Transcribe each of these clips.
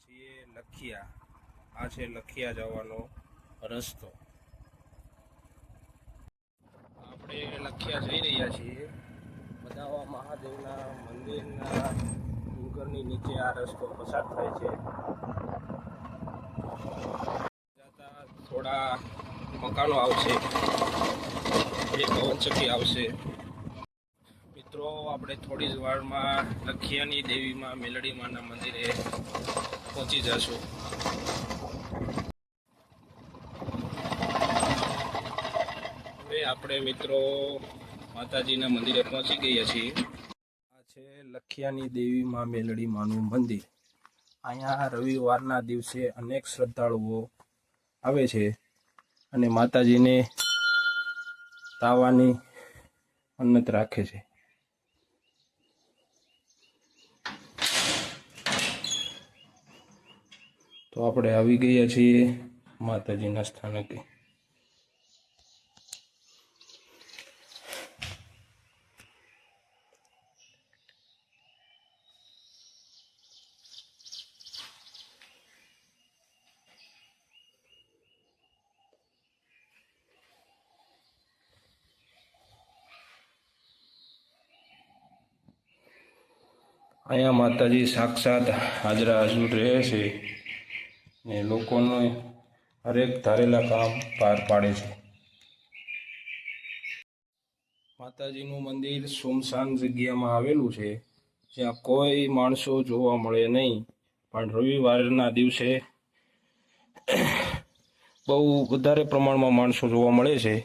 છીએ લખિયા। આ છે લખિયા જવાનો રસ્તો। આપણે લખિયા જઈ રહ્યા છીએ। મદાવા મહાદેવના મંદિરના ડુંગરની નીચે આ રસ્તો પસાર થાય છે। જતા થોડા મકાનો આવશે, એક પવનચક્કી આવશે। મિત્રો, આપણે થોડી જ વારમાં લખિયાની દેવીમાં મેલડી માના મંદિરે પહોંચી જશું। હવે આપણે મિત્રો માતાજીના મંદિરે પહોંચી ગયા છીએ। આ છે લખિયાની દેવીમાં મેલડી માનું મંદિર। અહીંયા રવિવારના દિવસે અનેક શ્રદ્ધાળુઓ આવે છે અને માતાજીને તાવાની મન્નત રાખે છે। તો આપણે આવી ગયા છીએ માતાજીના સ્થાનકે। અહીંયા માતાજી સાક્ષાત હાજરા હજુર રહે છે ને લોકોને હરેક ધારેલા કામ પાર પાડે છે। માતાજીનું મંદિર સુમસાન જગ્યામાં આવેલું છે, જ્યાં કોઈ માણસો જોવા મળે નહીં, પણ રવિવારના દિવસે બહુ વધારે પ્રમાણમાં માણસો જોવા મળે છે।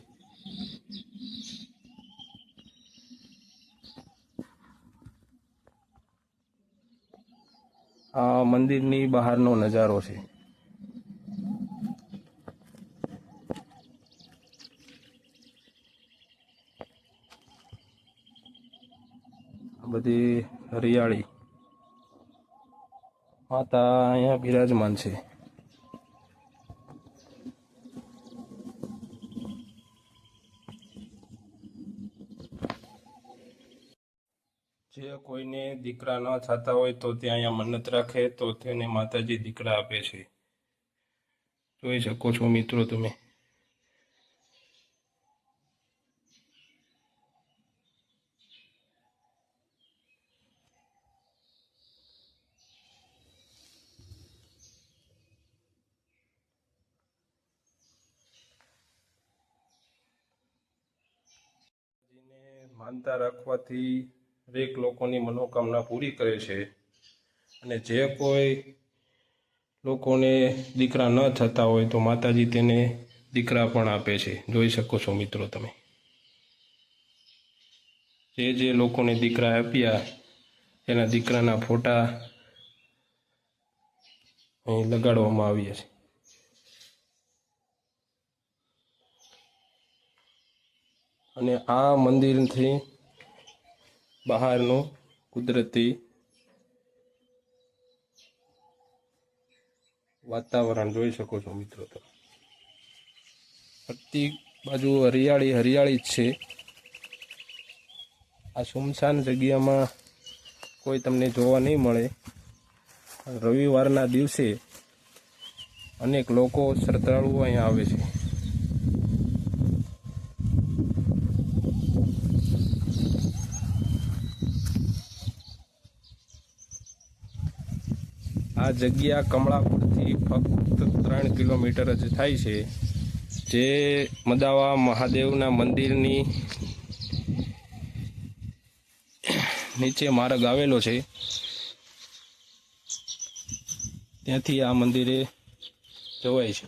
આ મંદિરની બહારનો નજારો છે। આ બધી હરિયાળી, માતા અહીંયા બિરાજમાન છે। જે કોઈને દીકરા ન થતા હોય તો ત્યાં અહીંયા મન્નત રાખે તો તેને માતાજી દીકરા આપે છે। જોઈ શકો છો મિત્રો તમે। માનતા રાખવાથી દરેક લોકોની મનોકામના પૂરી કરે છે અને જે કોઈ લોકોને દીકરા ન થતા હોય તો માતાજી તેને દીકરા પણ આપે છે। જોઈ શકો છો મિત્રો તમે। જે લોકોને દીકરા આપ્યા એના દીકરાના ફોટા અહીં લગાડવામાં આવ્યા છે। અને આ મંદિરથી બહારનું કુદરતી વાતાવરણ જોઈ શકો છો મિત્રો તમે। બધી બાજુ હરિયાળી હરિયાળી જ છે। આ સુમસાન જગ્યામાં કોઈ તમને જોવા નહીં મળે। રવિવારના દિવસે અનેક લોકો શ્રદ્ધાળુઓ અહીંયા આવે છે। આ જગ્યા કમળાપુરથી ફક્ત 3 કિલોમીટર જ થાય છે। જે મદાવા મહાદેવના મંદિરની નીચે માર્ગ આવેલો છે, ત્યાંથી આ મંદિરે જવાય છે।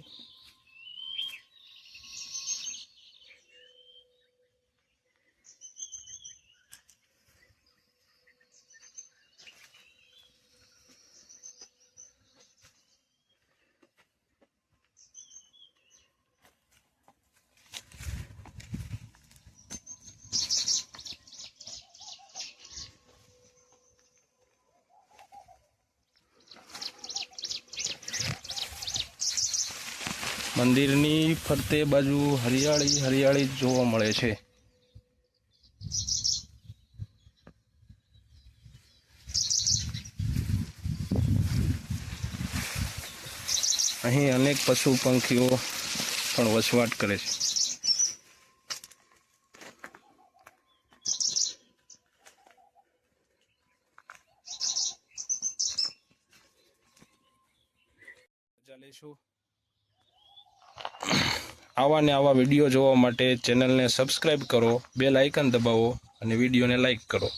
મંદિરની ફરતે બાજુ હરિયાળી હરિયાળી જોવા મળે છે। અહીં અનેક પશુ પંખીઓ પણ વસવાટ કરે છે. આવા ને આવા વિડીયો જોવા માટે ચેનલને સબસ્ક્રાઈબ કરો, બેલ આઇકન દબાવો અને વિડીયોને લાઈક કરો.